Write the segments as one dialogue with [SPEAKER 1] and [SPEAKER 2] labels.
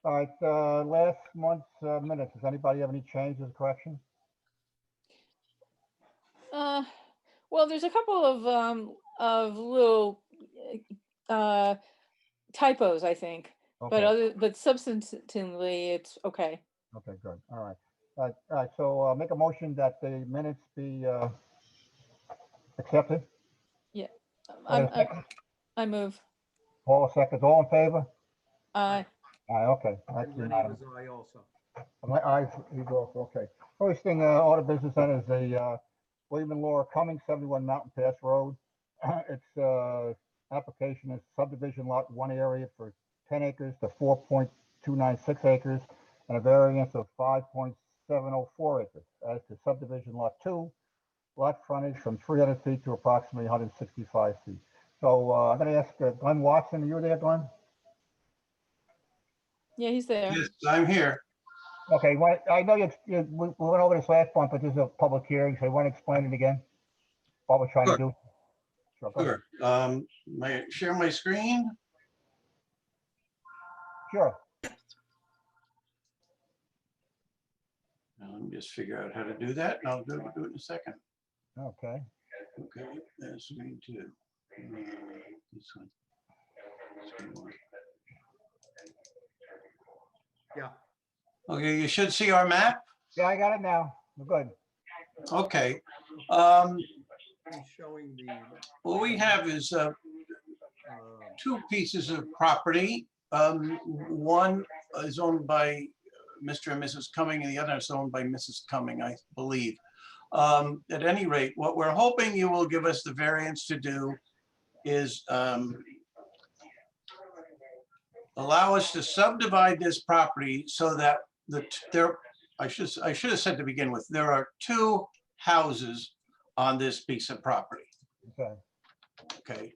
[SPEAKER 1] All right, last month's minutes. Does anybody have any changes, corrections?
[SPEAKER 2] Well, there's a couple of little typos, I think,
[SPEAKER 1] Okay.
[SPEAKER 2] but substantively it's okay.
[SPEAKER 1] Okay, good. All right. All right, so make a motion that the minutes be accepted.
[SPEAKER 2] Yeah,
[SPEAKER 1] Wait a second.
[SPEAKER 2] I move.
[SPEAKER 1] Paul seconds. All in favor?
[SPEAKER 2] Aye.
[SPEAKER 1] All right, okay. That's
[SPEAKER 3] And Lenny
[SPEAKER 1] unanimous.
[SPEAKER 3] was I also.
[SPEAKER 1] I, you go, okay. First thing, order business then is the William and Laura Cumming, 71 Mountain Pass Road. It's application is subdivision lot 1 area for 10 acres to 4.296 acres and a variance of 5.704 acres. As to subdivision lot 2, lot frontage from 300 feet to approximately 165 feet. So I'm going to ask Glenn Watson, are you there, Glenn?
[SPEAKER 2] Yeah, he's there.
[SPEAKER 4] Yes, I'm here.
[SPEAKER 1] Okay, well, I know we went over this last month, but this is a public hearing, so you want to explain it again? What we're trying to do? Sure, go ahead.
[SPEAKER 4] Sure. May I share my screen?
[SPEAKER 1] Sure.
[SPEAKER 4] Now, let me just figure out how to do that, and I'll do it in a second.
[SPEAKER 1] Okay.
[SPEAKER 4] Okay, that's screen 2. This one. Screen 1.
[SPEAKER 3] Yeah.
[SPEAKER 4] Okay, you should see our map.
[SPEAKER 1] Yeah, I got it now. We're good.
[SPEAKER 4] Okay.
[SPEAKER 3] He's showing the,
[SPEAKER 4] What we have is 2 pieces of property. One is owned by Mr. and Mrs. Cumming, and the other is owned by Mrs. Cumming, I believe. At any rate, what we're hoping you will give us the variance to do is allow us to subdivide this property so that I should have said to begin with, there are 2 houses on this piece of property.
[SPEAKER 1] Okay.
[SPEAKER 4] Okay.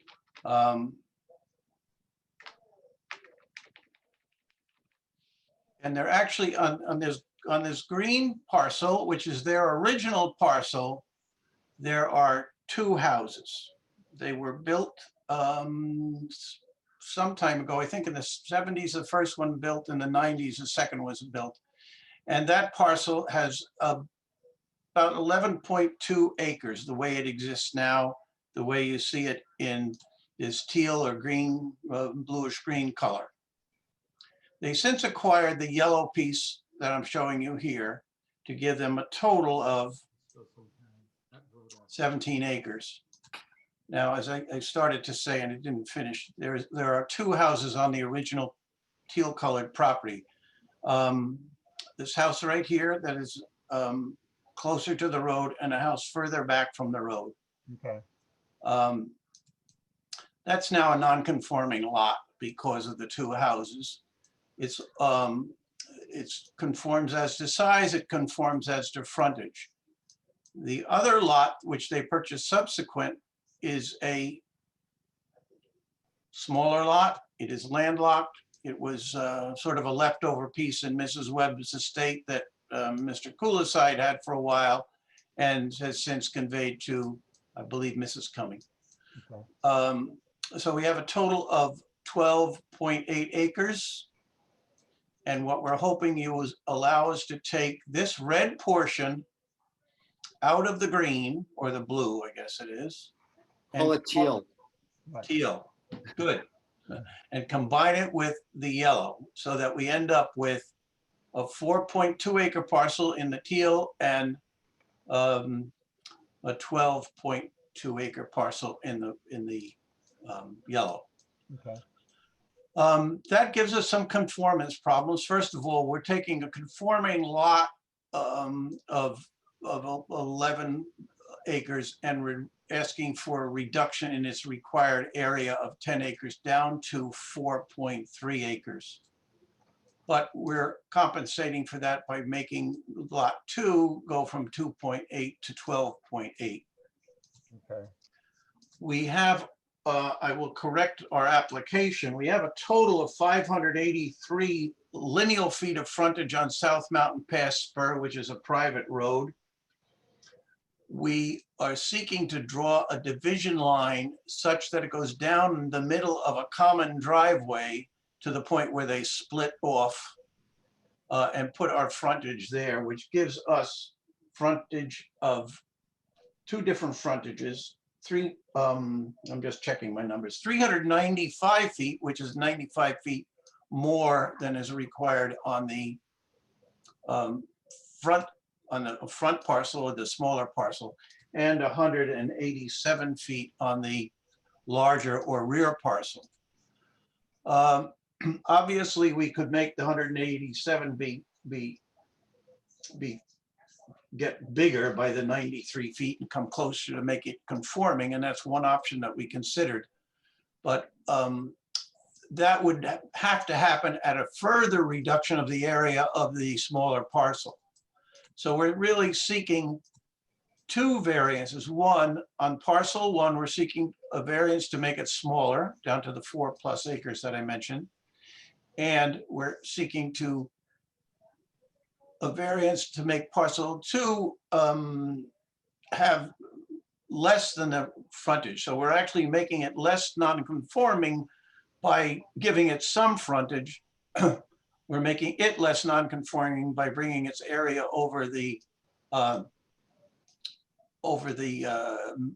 [SPEAKER 4] And they're actually on this green parcel, which is their original parcel, there are 2 houses. They were built some time ago. I think in the 70s, the first one built, in the 90s, the second was built. And that parcel has about 11.2 acres, the way it exists now, the way you see it in this teal or green, bluish green color. They since acquired the yellow piece that I'm showing you here to give them a total of 17 acres. Now, as I started to say, and it didn't finish, there are 2 houses on the original teal colored property. This house right here that is closer to the road, and a house further back from the road.
[SPEAKER 1] Okay.
[SPEAKER 4] That's now a non-conforming lot because of the 2 houses. It conforms as to size, it conforms as to frontage. The other lot, which they purchased subsequent, is a smaller lot. It is landlocked. It was sort of a leftover piece in Mrs. Webb's estate that Mr. Kuliside had for a while and has since conveyed to, I believe, Mrs. Cumming.
[SPEAKER 1] Okay.
[SPEAKER 4] So we have a total of 12.8 acres. And what we're hoping you will allow us to take this red portion out of the green, or the blue, I guess it is.
[SPEAKER 5] Call it teal.
[SPEAKER 4] Teal, good. And combine it with the yellow so that we end up with a 4.2 acre parcel in the teal and a 12.2 acre parcel in the yellow.
[SPEAKER 1] Okay.
[SPEAKER 4] That gives us some conformance problems. First of all, we're taking a conforming lot of 11 acres and we're asking for a reduction in its required area of 10 acres down to 4.3 acres. But we're compensating for that by making lot 2 go from 2.8 to 12.8.
[SPEAKER 1] Okay.
[SPEAKER 4] We have, I will correct our application. We have a total of 583 lineal feet of frontage on South Mountain Pass Spur, which is a private road. We are seeking to draw a division line such that it goes down in the middle of a common driveway to the point where they split off and put our frontage there, which gives us frontage of two different frontages, I'm just checking my numbers, 395 feet, which is 95 feet more than is required on the front parcel of the smaller parcel, and 187 feet on the larger or rear parcel. Obviously, we could make the 187 get bigger by the 93 feet and come closer to make it conforming, and that's one option that we considered. But that would have to happen at a further reduction of the area of the smaller parcel. So we're really seeking two variances. One, on parcel one, we're seeking a variance to make it smaller, down to the 4+ acres that I mentioned. And we're seeking a variance to make parcel two have less than the frontage. So we're actually making it less non-conforming by giving it some frontage. We're making it less non-conforming by bringing its area over the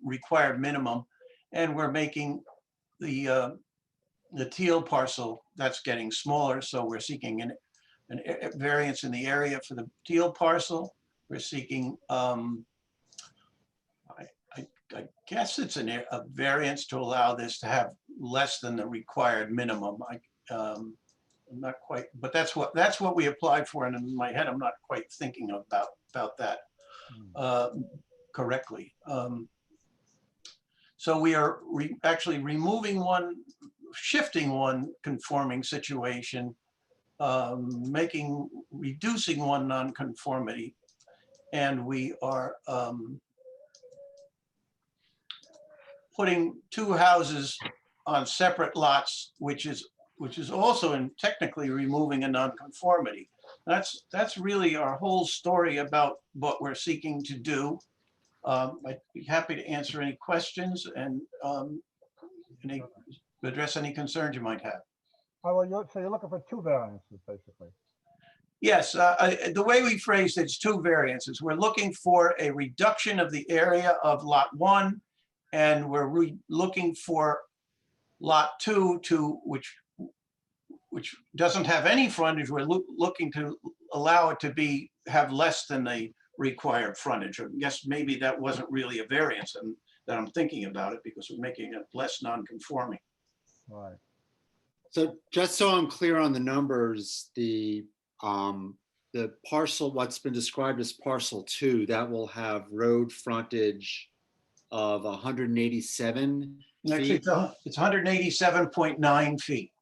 [SPEAKER 4] required minimum, and we're making the teal parcel that's getting smaller. So we're seeking a variance in the area for the teal parcel. We're seeking, I guess it's a variance to allow this to have less than the required minimum. I'm not quite, but that's what we applied for, and in my head, I'm not quite thinking about that correctly. So we are actually removing one, shifting one conforming situation, reducing one nonconformity, and we are putting two houses on separate lots, which is also technically removing a nonconformity. That's really our whole story about what we're seeking to do. I'd be happy to answer any questions and address any concerns you might have.
[SPEAKER 1] Oh, well, so you're looking for two variances, basically.
[SPEAKER 4] Yes, the way we phrased it's two variances. We're looking for a reduction of the area of lot one, and we're looking for lot two which doesn't have any frontage. We're looking to allow it to have less than the required frontage. I guess maybe that wasn't really a variance that I'm thinking about it, because we're making it less non-conforming.
[SPEAKER 1] Right.
[SPEAKER 5] So just so I'm clear on the numbers, the parcel, what's been described as parcel 2, that will have road frontage of 187
[SPEAKER 4] Actually,
[SPEAKER 5] feet.
[SPEAKER 4] it's 187.9 feet.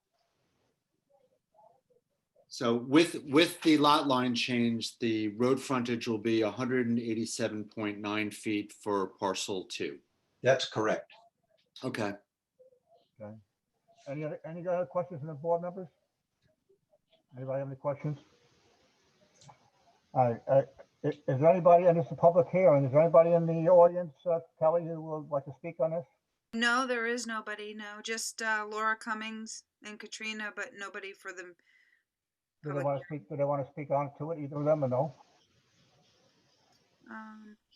[SPEAKER 5] So with the lot line change, the road frontage will be 187.9 feet for parcel 2.
[SPEAKER 4] That's correct.
[SPEAKER 5] Okay.
[SPEAKER 1] Okay. Any other questions from the board members? Anybody have any questions? All right. Is there anybody, and it's a public hearing, is there anybody in the audience, Kelly, who would like to speak on this?
[SPEAKER 6] No, there is nobody. No, just Laura Cummings and Katrina, but nobody for the.
[SPEAKER 1] Do they want to speak? Do they want to speak on to it? Either of them, or no?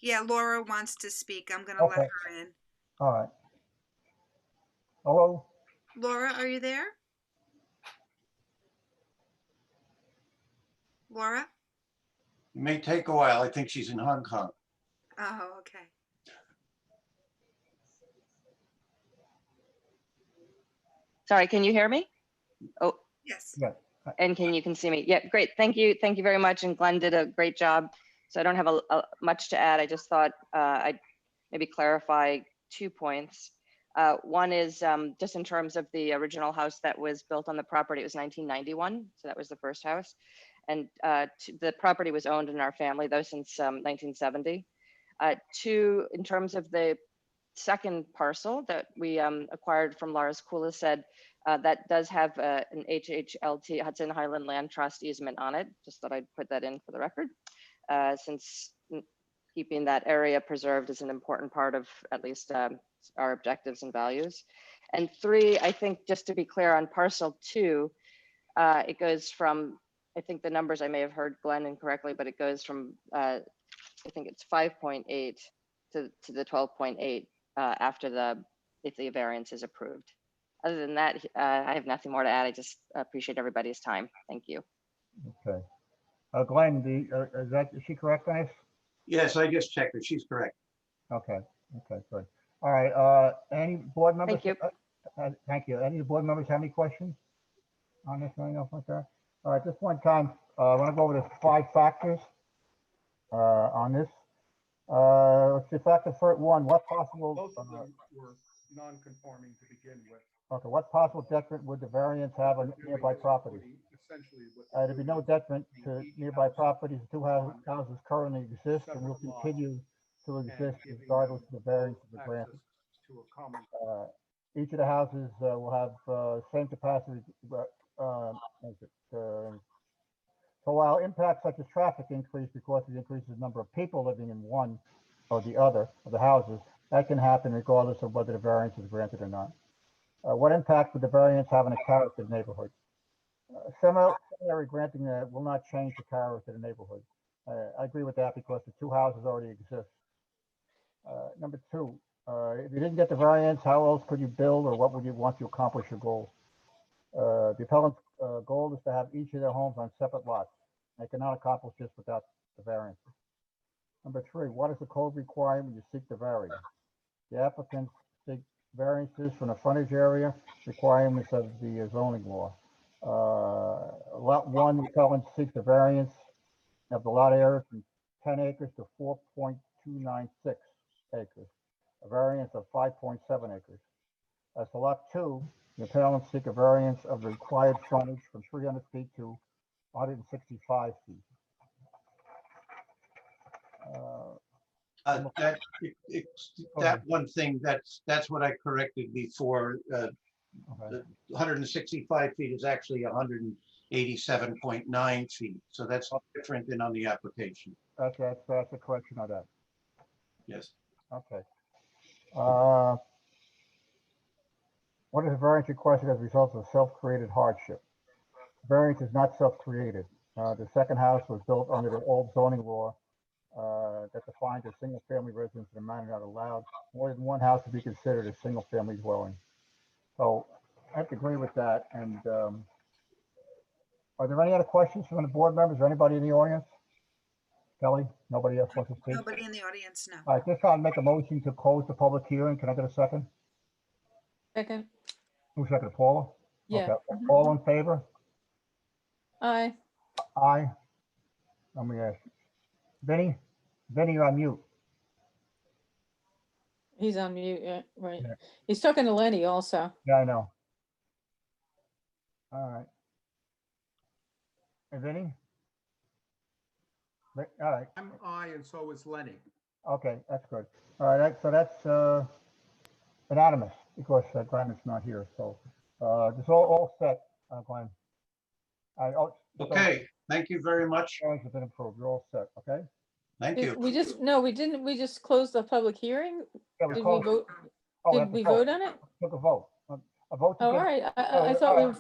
[SPEAKER 6] Yeah, Laura wants to speak. I'm gonna let
[SPEAKER 1] Okay.
[SPEAKER 6] her in.
[SPEAKER 1] All right. Hello.
[SPEAKER 6] Laura, are you there? Laura?
[SPEAKER 4] It may take a while. I think she's in Hong Kong.
[SPEAKER 6] Oh, okay.
[SPEAKER 7] Sorry, can you hear me? Oh,
[SPEAKER 6] Yes.
[SPEAKER 1] Yeah.
[SPEAKER 7] and you can see me. Yeah, great. Thank you. Thank you very much. And Glenn did a great job. So I don't have much to add. I just thought I'd maybe clarify 2 points. One is just in terms of the original house that was built on the property, it was 1991. So that was the first house. And the property was owned in our family though since 1970. Two, in terms of the second parcel that we acquired from Lars Kula said, that does have an HHLT, Hudson Highland Land Trust easement on it. Just thought I'd put that in for the record, since keeping that area preserved is an important part of at least our objectives and values. And three, I think just to be clear on parcel 2, it goes from I think the numbers, I may have heard Glenn incorrectly, but it goes from, I think it's 5.8 to the 12.8 after if the variance is approved. Other than that, I have nothing more to add. I just appreciate everybody's time. Thank you.
[SPEAKER 1] Okay. Glenn, is she correct, guys?
[SPEAKER 4] Yes, I just checked her. She's correct.
[SPEAKER 1] Okay, okay, good. All right, any board members?
[SPEAKER 7] Thank you.
[SPEAKER 1] Thank you. Any board members have any questions on this, anything else like that? All right, this one time, I want to go over the 5 factors on this. Let's see, factor for one, what possible,
[SPEAKER 3] Both of them were non-conforming to begin with.
[SPEAKER 1] okay, what possible detriment would the variance have on nearby properties?
[SPEAKER 3] Essentially what
[SPEAKER 1] There'd be no detriment to nearby properties. 2 houses currently exist and will continue to exist regardless of the variance of the grant.
[SPEAKER 3] to a common
[SPEAKER 1] Each of the houses will have same capacity. So while impacts such as traffic increase because it increases the number of people living in one or the other of the houses, that can happen regardless of whether the variance is granted or not. What impact would the variance have on the character of the neighborhood? Similarly, granting will not change the character of the neighborhood. I agree with that because the 2 houses already exist. Number 2, if you didn't get the variance, how else could you build or what would you want to accomplish your goal? The appellant's goal is to have each of their homes on separate lots. They cannot accomplish this without the variance. Number 3, what is the code requirement you seek to vary? The applicants seek variances from the frontage area requirements of the zoning law. Lot 1, the appellant seeks the variance of the lot area from 10 acres to 4.296 acres, a variance of 5.7 acres. As for lot 2, the appellant seek a variance of the required frontage from 300 feet to 165 feet.
[SPEAKER 4] That one thing, that's what I corrected before.
[SPEAKER 1] Okay.
[SPEAKER 4] 165 feet is actually 187.9 feet. So that's different than on the application.
[SPEAKER 1] That's a correction of that.
[SPEAKER 4] Yes.
[SPEAKER 1] Okay. What is a variance requested as a result of self-created hardship? Variance is not self-created. The second house was built under the old zoning law that defines a single-family residence in a manner not allowed. More than one house to be considered a single-family dwelling. So I have to agree with that. And are there any other questions from the board members or anybody in the audience? Kelly, nobody else wants to speak?
[SPEAKER 6] Nobody in the audience, no.
[SPEAKER 1] All right, this time make a motion to close the public hearing. Can I get a second?
[SPEAKER 2] Second.
[SPEAKER 1] Who's second, Paula?
[SPEAKER 2] Yeah.
[SPEAKER 1] Okay. All in favor?
[SPEAKER 2] Aye.
[SPEAKER 1] Aye. Let me ask. Vinny, you're on mute.
[SPEAKER 2] He's on mute. Yeah, right.
[SPEAKER 1] Yeah.
[SPEAKER 2] He's talking to Lenny also.
[SPEAKER 1] Yeah, I know. All right. Hey, Vinny? All right,
[SPEAKER 3] I'm I and so is Lenny.
[SPEAKER 1] okay, that's good. All right, so that's unanimous because Glenn is not here, so it's all set, Glenn.
[SPEAKER 4] Okay, thank you very much.
[SPEAKER 1] Variance has been approved. You're all set, okay?
[SPEAKER 4] Thank you.
[SPEAKER 2] We just, no, we didn't, we just closed the public hearing?
[SPEAKER 1] Yeah,
[SPEAKER 2] Did we
[SPEAKER 1] closed.
[SPEAKER 2] vote?
[SPEAKER 1] Oh,
[SPEAKER 2] Did
[SPEAKER 1] have to
[SPEAKER 2] we vote on it?
[SPEAKER 1] Took a vote. A vote to
[SPEAKER 2] Oh, all
[SPEAKER 1] give.
[SPEAKER 2] right.
[SPEAKER 1] Oh,
[SPEAKER 2] I thought we were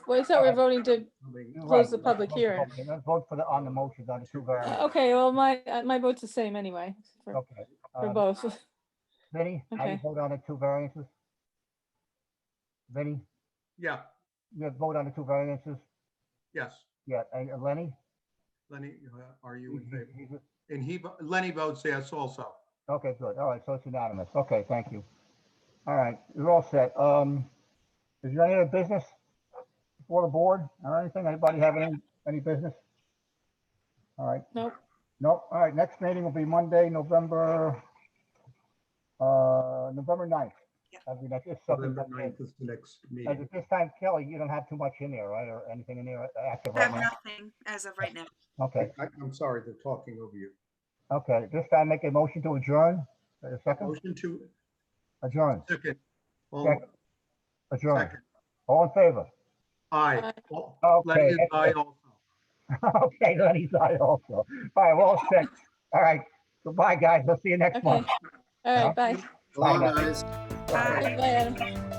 [SPEAKER 2] voting to
[SPEAKER 1] You're
[SPEAKER 2] close
[SPEAKER 1] right.
[SPEAKER 2] the public hearing.
[SPEAKER 1] Okay, let's vote for on the motion on the 2 variants.
[SPEAKER 2] Okay, well, my vote's the same anyway, for
[SPEAKER 1] Okay.
[SPEAKER 2] both.
[SPEAKER 1] Vinny, how do you
[SPEAKER 2] Okay.
[SPEAKER 1] vote on the 2 variances? Vinny,
[SPEAKER 3] Yeah,
[SPEAKER 1] you vote on the 2 variances?
[SPEAKER 3] yes.
[SPEAKER 1] Yeah, and Lenny?
[SPEAKER 3] Lenny, are you in favor?
[SPEAKER 1] He's-
[SPEAKER 3] And Lenny votes yes also.
[SPEAKER 1] Okay, good. All right, so it's unanimous. Okay, thank you. All right, you're all set. Is there any other business before the board or anything? Anybody have any business? All right.
[SPEAKER 2] Nope.
[SPEAKER 1] Nope. All right, next meeting will be Monday, November 9th.
[SPEAKER 6] Yeah.
[SPEAKER 1] That'll be next, it's something
[SPEAKER 3] November
[SPEAKER 1] that's
[SPEAKER 3] 9th is the next
[SPEAKER 1] and
[SPEAKER 3] meeting.
[SPEAKER 1] at this time, Kelly, you don't have too much in there, right? Or anything in there active
[SPEAKER 6] I
[SPEAKER 1] right
[SPEAKER 6] have
[SPEAKER 1] now?
[SPEAKER 6] nothing as of right now.
[SPEAKER 1] Okay,
[SPEAKER 3] I'm sorry, they're talking over you.
[SPEAKER 1] okay. This time make a motion to adjourn. A second?
[SPEAKER 3] Motion to
[SPEAKER 1] Adjourn.
[SPEAKER 3] second. All-
[SPEAKER 1] Second. Adjourn.
[SPEAKER 3] Second.
[SPEAKER 1] All in favor?
[SPEAKER 3] Aye.
[SPEAKER 2] Aye.
[SPEAKER 3] All-
[SPEAKER 1] Okay,
[SPEAKER 3] Lenny is
[SPEAKER 1] that's
[SPEAKER 3] aye
[SPEAKER 1] it.
[SPEAKER 3] also.
[SPEAKER 1] Okay, Lenny's aye also. All right, we're all set. All right, goodbye, guys. We'll see you next
[SPEAKER 2] Okay.
[SPEAKER 1] month.
[SPEAKER 2] All right, bye.
[SPEAKER 5] Hello,
[SPEAKER 1] now.
[SPEAKER 5] guys.
[SPEAKER 1] Bye.
[SPEAKER 2] Goodbye, Adam.